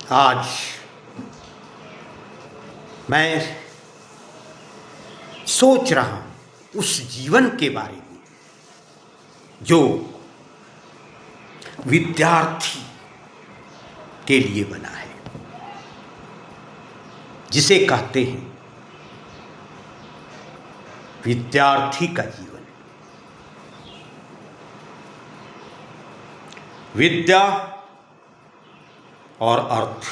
आज मैं सोच रहा हूँ उस जीवन के बारे में जो विद्यार्थी के लिए बना है, जिसे कहते हैं विद्यार्थी का जीवन। विद्या और अर्थ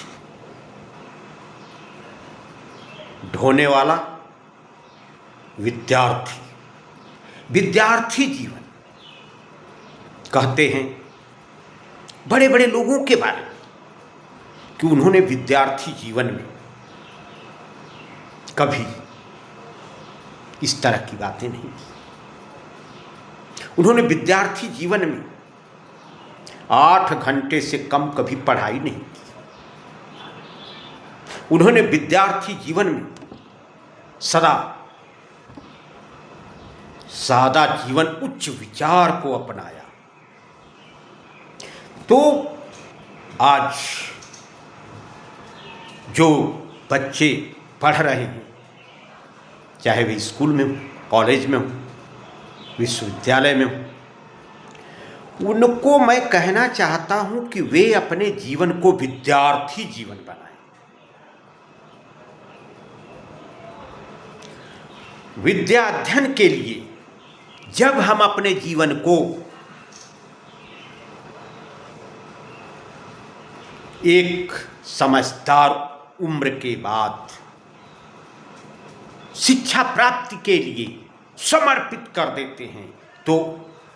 ढोने वाला विद्यार्थी, विद्यार्थी जीवन कहते हैं बड़े बड़े लोगों के बारे में कि उन्होंने विद्यार्थी जीवन में कभी इस तरह की बातें नहीं की। उन्होंने विद्यार्थी जीवन में 8 घंटे से कम कभी पढ़ाई नहीं की। उन्होंने विद्यार्थी जीवन में सदा सादा जीवन, उच्च विचार को अपनाया। तो आज जो बच्चे पढ़ रहे हैं, चाहे वे स्कूल में हो, कॉलेज में हो, विश्वविद्यालय में हो, उनको मैं कहना चाहता हूं कि वे अपने जीवन को विद्यार्थी जीवन बनाएं। विद्या अध्ययन के लिए जब हम अपने जीवन को एक समझदार उम्र के बाद शिक्षा प्राप्ति के लिए समर्पित कर देते हैं, तो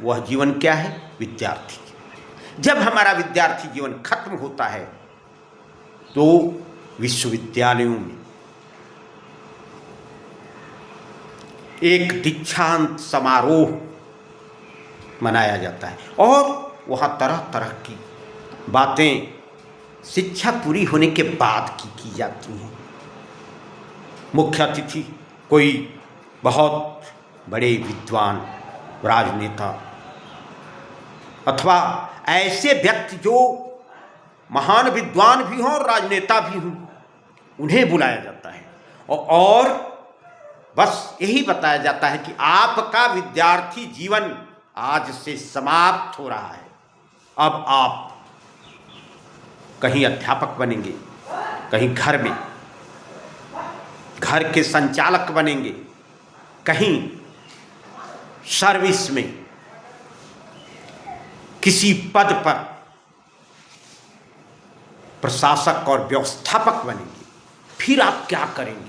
वह जीवन क्या है? विद्यार्थी जीवन। जब हमारा विद्यार्थी जीवन खत्म होता है तो विश्वविद्यालयों में एक दीक्षांत समारोह मनाया जाता है और वहाँ तरह तरह की बातें शिक्षा पूरी होने के बाद की जाती हैं। मुख्य अतिथि कोई बहुत बड़े विद्वान, राजनेता अथवा ऐसे व्यक्ति जो महान विद्वान भी हों और राजनेता भी हों, उन्हें बुलाया जाता है और बस यही बताया जाता है कि आपका विद्यार्थी जीवन आज से समाप्त हो रहा है। अब आप कहीं अध्यापक बनेंगे, कहीं घर में घर के संचालक बनेंगे, कहीं सर्विस में किसी पद पर प्रशासक और व्यवस्थापक बनेंगे। फिर आप क्या करेंगे?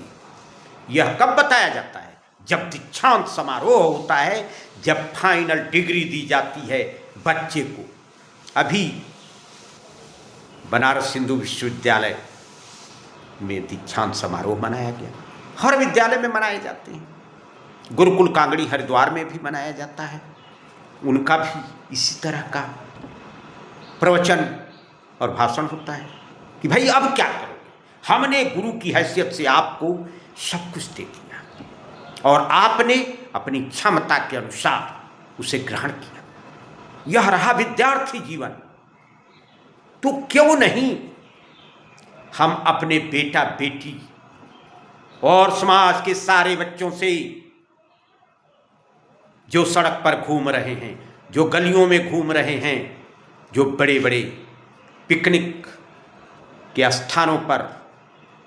यह कब बताया जाता है? जब दीक्षांत समारोह होता है, जब फाइनल डिग्री दी जाती है बच्चे को। अभी बनारस हिंदू विश्वविद्यालय में दीक्षांत समारोह मनाया गया। हर विद्यालय में मनाए जाते हैं। गुरुकुल कांगड़ी हरिद्वार में भी मनाया जाता है। उनका भी इसी तरह का प्रवचन और भाषण होता है कि भाई अब क्या करोगे? हमने गुरु की हैसियत से आपको सब कुछ दे दिया और आपने अपनी क्षमता के अनुसार उसे ग्रहण किया। यह रहा विद्यार्थी जीवन। तो क्यों नहीं हम अपने बेटा बेटी और समाज के सारे बच्चों से, जो सड़क पर घूम रहे हैं, जो गलियों में घूम रहे हैं, जो बड़े बड़े पिकनिक के स्थानों पर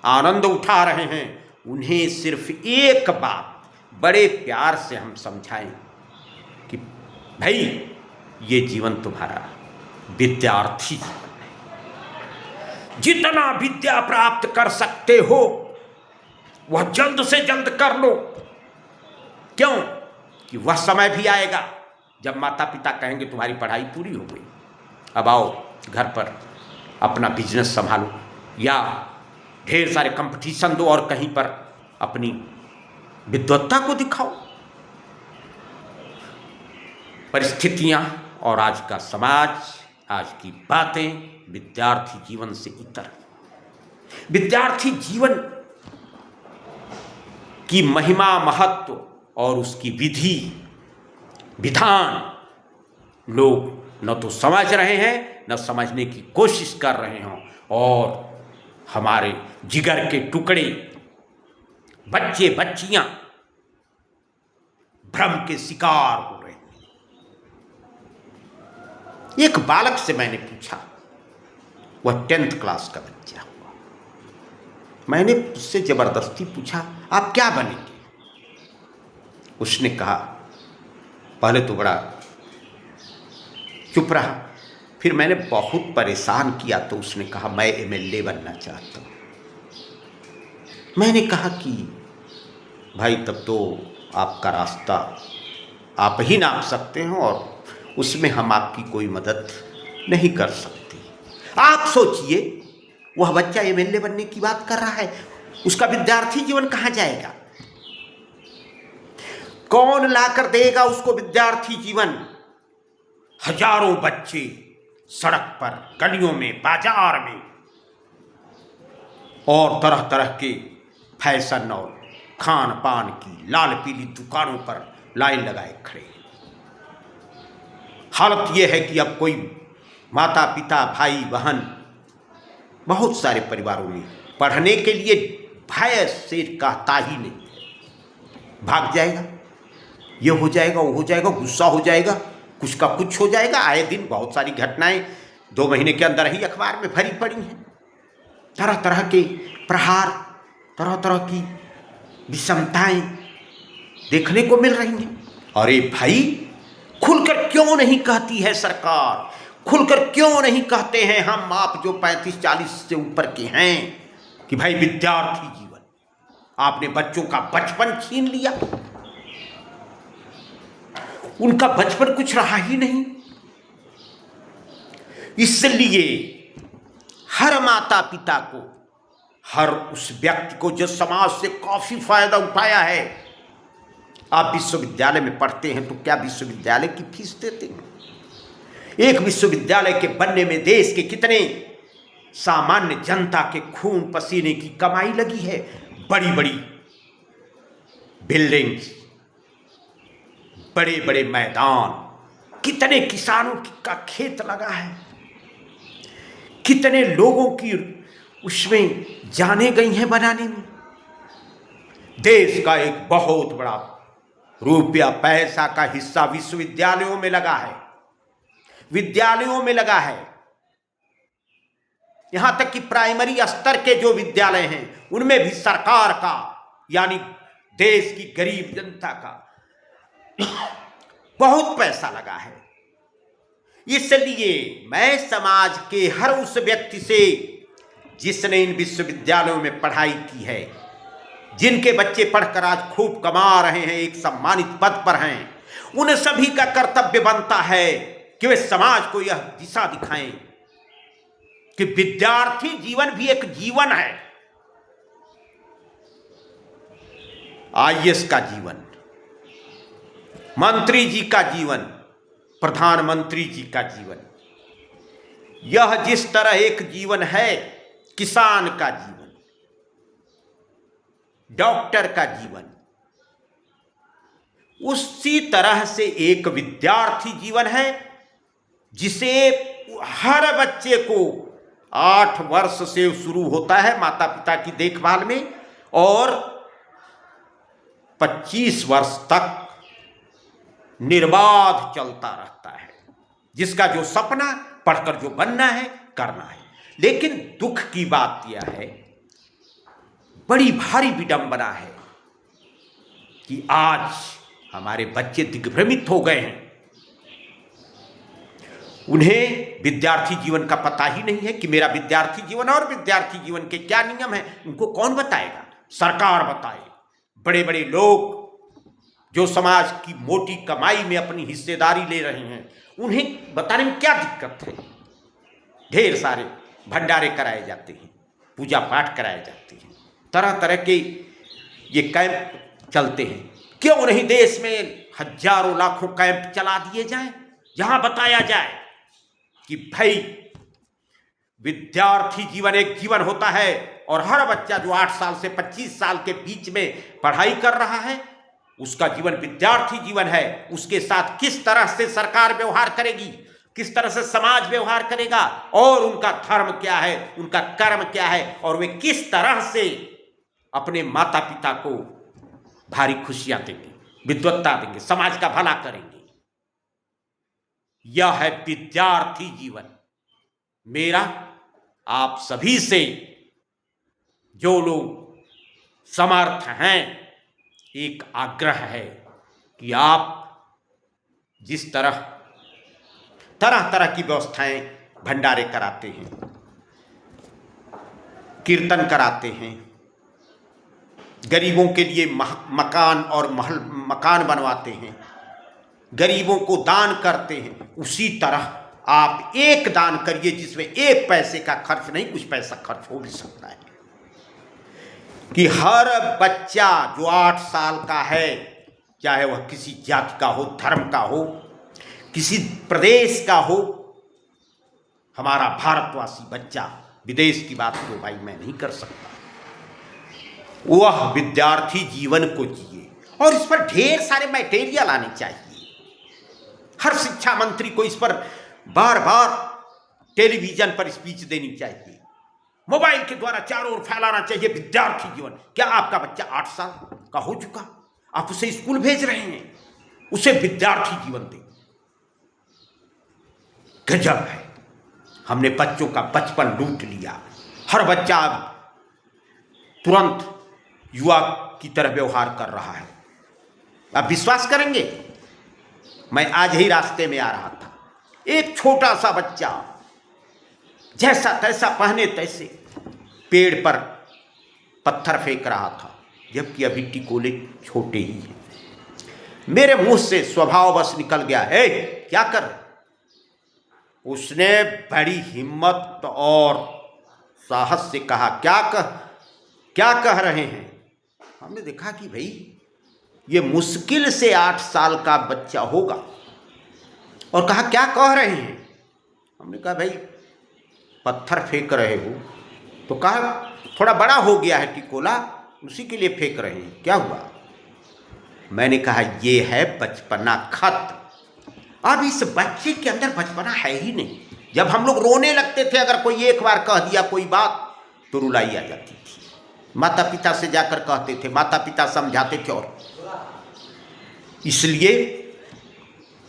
आनंद उठा रहे हैं, उन्हें सिर्फ एक बात बड़े प्यार से हम समझाएं कि भाई ये जीवन तुम्हारा विद्यार्थी जीवन है। जितना विद्या प्राप्त कर सकते हो वह जल्द से जल्द कर लो। क्यों? कि वह समय भी आएगा जब माता पिता कहेंगे तुम्हारी पढ़ाई पूरी हो गई, अब आओ घर पर अपना बिजनेस संभालो या ढेर सारे कंपटीशन दो और कहीं पर अपनी विद्वत्ता को दिखाओ। परिस्थितियां और आज का समाज, आज की बातें विद्यार्थी जीवन से इतर। विद्यार्थी जीवन की महिमा, महत्व और उसकी विधि विधान लोग न तो समझ रहे हैं, न समझने की कोशिश कर रहे हों और हमारे जिगर के टुकड़े, बच्चे बच्चियां भ्रम के शिकार हो रहे हैं। एक बालक से मैंने पूछा, वह 10th क्लास का बच्चा हुआ, मैंने उससे जबरदस्ती पूछा आप क्या बनेंगे? उसने कहा, पहले तो बड़ा चुप रहा, फिर मैंने बहुत परेशान किया तो उसने कहा मैं MLA बनना चाहता हूँ। मैंने कहा कि भाई तब तो आपका रास्ता आप ही नाप सकते हैं और उसमें हम आपकी कोई मदद नहीं कर सकते। आप सोचिए, वह बच्चा MLA बनने की बात कर रहा है, उसका विद्यार्थी जीवन कहाँ जाएगा? कौन लाकर देगा उसको विद्यार्थी जीवन? हजारों बच्चे सड़क पर, गलियों में, बाजार में और तरह तरह के फैशन और खान पान की लाल पीली दुकानों पर लाइन लगाए खड़े। हालत यह है कि अब कोई माता पिता, भाई बहन, बहुत सारे परिवारों में पढ़ने के लिए भय से कहता ही नहीं, भाग जाएगा, ये हो जाएगा, वो हो जाएगा, गुस्सा हो जाएगा, कुछ का कुछ हो जाएगा। आए दिन बहुत सारी घटनाएं 2 महीने के अंदर ही अखबार में भरी पड़ी हैं। तरह तरह के प्रहार, तरह तरह की विषमताएं देखने को मिल रही हैं। अरे भाई, खुलकर क्यों नहीं कहती है सरकार? खुलकर क्यों नहीं कहते हैं हम आप जो 35-40 से ऊपर के हैं कि भाई विद्यार्थी जीवन, आपने बच्चों का बचपन छीन लिया, उनका बचपन कुछ रहा ही नहीं। इसलिए हर माता पिता को, हर उस व्यक्ति को जो समाज से काफी फायदा उठाया है, आप विश्वविद्यालय में पढ़ते हैं तो क्या विश्वविद्यालय की फीस देते हैं? एक विश्वविद्यालय के बनने में देश के कितने सामान्य जनता के खून पसीने की कमाई लगी है। बड़ी बड़ी बिल्डिंग्स, बड़े बड़े मैदान, कितने किसानों का खेत लगा है, कितने लोगों की उसमें जाने गई हैं बनाने में। देश का एक बहुत बड़ा रुपया पैसा का हिस्सा विश्वविद्यालयों में लगा है, विद्यालयों में लगा है। यहां तक कि प्राइमरी स्तर के जो विद्यालय हैं उनमें भी सरकार का, यानी देश की गरीब जनता का बहुत पैसा लगा है। इसलिए मैं समाज के हर उस व्यक्ति से जिसने इन विश्वविद्यालयों में पढ़ाई की है, जिनके बच्चे पढ़कर आज खूब कमा रहे हैं, एक सम्मानित पद पर हैं, उन सभी का कर्तव्य बनता है कि वे समाज को यह दिशा दिखाएं कि विद्यार्थी जीवन भी एक जीवन है। IAS का जीवन, मंत्री जी का जीवन, प्रधानमंत्री जी का जीवन, यह जिस तरह एक जीवन है, किसान का जीवन, डॉक्टर का जीवन, उसी तरह से एक विद्यार्थी जीवन है जिसे हर बच्चे को 8 वर्ष से शुरू होता है माता पिता की देखभाल में और 25 वर्ष तक निर्बाध चलता रहता है, जिसका जो सपना पढ़कर जो बनना है, करना है। लेकिन दुख की बात यह है, बड़ी भारी विडंबना है कि आज हमारे बच्चे दिग्भ्रमित हो गए हैं। उन्हें विद्यार्थी जीवन का पता ही नहीं है कि मेरा विद्यार्थी जीवन और विद्यार्थी जीवन के क्या नियम हैं। उनको कौन बताएगा? सरकार बताए। बड़े बड़े लोग जो समाज की मोटी कमाई में अपनी हिस्सेदारी ले रहे हैं, उन्हें बताने में क्या दिक्कत है? ढेर सारे भंडारे कराए जाते हैं, पूजा पाठ कराए जाते हैं, तरह तरह के ये कैंप चलते हैं। क्यों नहीं देश में हजारों लाखों कैंप चला दिए जाएं, जहां बताया जाए कि भाई विद्यार्थी जीवन एक जीवन होता है और हर बच्चा जो 8 साल से 25 साल के बीच में पढ़ाई कर रहा है, उसका जीवन विद्यार्थी जीवन है। उसके साथ किस तरह से सरकार व्यवहार करेगी, किस तरह से समाज व्यवहार करेगा, और उनका धर्म क्या है, उनका कर्म क्या है, और वे किस तरह से अपने माता पिता को भारी खुशियां देंगे, विद्वत्ता देंगे, समाज का भला करेंगे। यह है विद्यार्थी जीवन। मेरा आप सभी से, जो लोग समर्थ हैं, एक आग्रह है कि आप जिस तरह तरह की व्यवस्थाएं, भंडारे कराते हैं, कीर्तन कराते हैं, गरीबों के लिए मकान और मकान बनवाते हैं, गरीबों को दान करते हैं, उसी तरह आप एक दान करिए जिसमें एक पैसे का खर्च नहीं, कुछ पैसा खर्च हो भी सकता है, कि हर बच्चा जो 8 साल का है, चाहे वह किसी जाति का हो, धर्म का हो, किसी प्रदेश का हो, हमारा भारतवासी बच्चा, विदेश की बात तो भाई मैं नहीं कर सकता, वह विद्यार्थी जीवन को जिए। और इस पर ढेर सारे मटेरियल आने चाहिए। हर शिक्षा मंत्री को इस पर बार बार टेलीविजन पर स्पीच देनी चाहिए, मोबाइल के द्वारा चारों ओर फैलाना चाहिए विद्यार्थी जीवन। क्या आपका बच्चा 8 साल का हो चुका, आप उसे स्कूल भेज रहे हैं, उसे विद्यार्थी जीवन दें। गजब है, हमने बच्चों का बचपन लूट लिया। हर बच्चा तुरंत युवा की तरह व्यवहार कर रहा है। आप विश्वास करेंगे, मैं आज ही रास्ते में आ रहा था, एक छोटा सा बच्चा जैसा तैसा पहने तैसे पेड़ पर पत्थर फेंक रहा था, जबकि अभी टिकोले छोटे ही हैं। मेरे मुंह से स्वभाववश निकल गया, हे क्या कर रहे? उसने बड़ी हिम्मत और साहस से कहा, क्या कह रहे हैं? हमने देखा कि भाई ये मुश्किल से 8 साल का बच्चा होगा, और कहा क्या कह रहे हैं? हमने कहा भाई पत्थर फेंक रहे हो, तो कहा थोड़ा बड़ा हो गया है टिकोला, उसी के लिए फेंक रहे हैं, क्या हुआ? मैंने कहा ये है बचपना खत्म। अब इस बच्चे के अंदर बचपना है ही नहीं। जब हम लोग रोने लगते थे, अगर कोई एक बार कह दिया कोई बात, तो रुलाई आ जाती थी। माता पिता से जाकर कहते थे, माता पिता समझाते थे, और इसलिए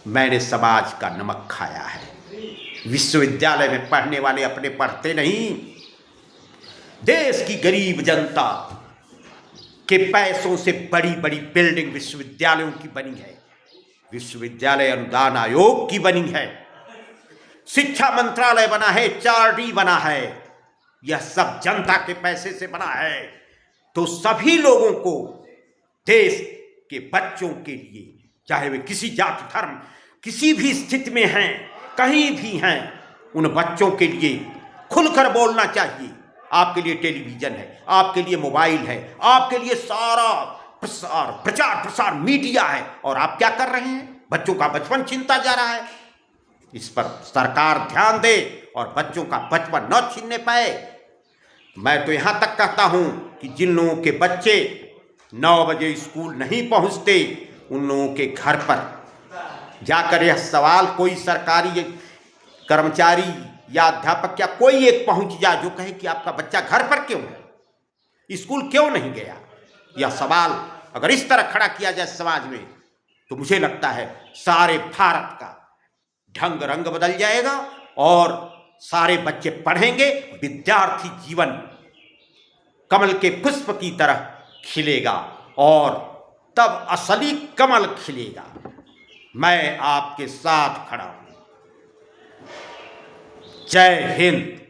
मैंने समाज का नमक खाया है। विश्वविद्यालय में पढ़ने वाले अपने पढ़ते नहीं, देश की गरीब जनता के पैसों से बड़ी बड़ी बिल्डिंग विश्वविद्यालयों की बनी है, विश्वविद्यालय अनुदान आयोग की बनी है, शिक्षा मंत्रालय बना है, 4D बना है, यह सब जनता के पैसे से बना है। तो सभी लोगों को, देश के बच्चों के लिए, चाहे वे किसी जाति धर्म किसी भी स्थिति में हैं, कहीं भी हैं, उन बच्चों के लिए खुलकर बोलना चाहिए। आपके लिए टेलीविजन है, आपके लिए मोबाइल है, आपके लिए सारा प्रचार प्रसार मीडिया है, और आप क्या कर रहे हैं? बच्चों का बचपन छीनता जा रहा है। इस पर सरकार ध्यान दे और बच्चों का बचपन न छीनने पाए। मैं तो यहां तक कहता हूं कि जिन लोगों के बच्चे 9 बजे स्कूल नहीं पहुंचते, उन लोगों के घर पर जाकर यह सवाल कोई सरकारी कर्मचारी या अध्यापक या कोई एक पहुंच जाए जो कहे कि आपका बच्चा घर पर क्यों है, स्कूल क्यों नहीं गया। यह सवाल अगर इस तरह खड़ा किया जाए समाज में, तो मुझे लगता है सारे भारत का ढंग रंग बदल जाएगा और सारे बच्चे पढ़ेंगे। विद्यार्थी जीवन कमल के पुष्प की तरह खिलेगा, और तब असली कमल खिलेगा। मैं आपके साथ खड़ा हूं। जय हिंद।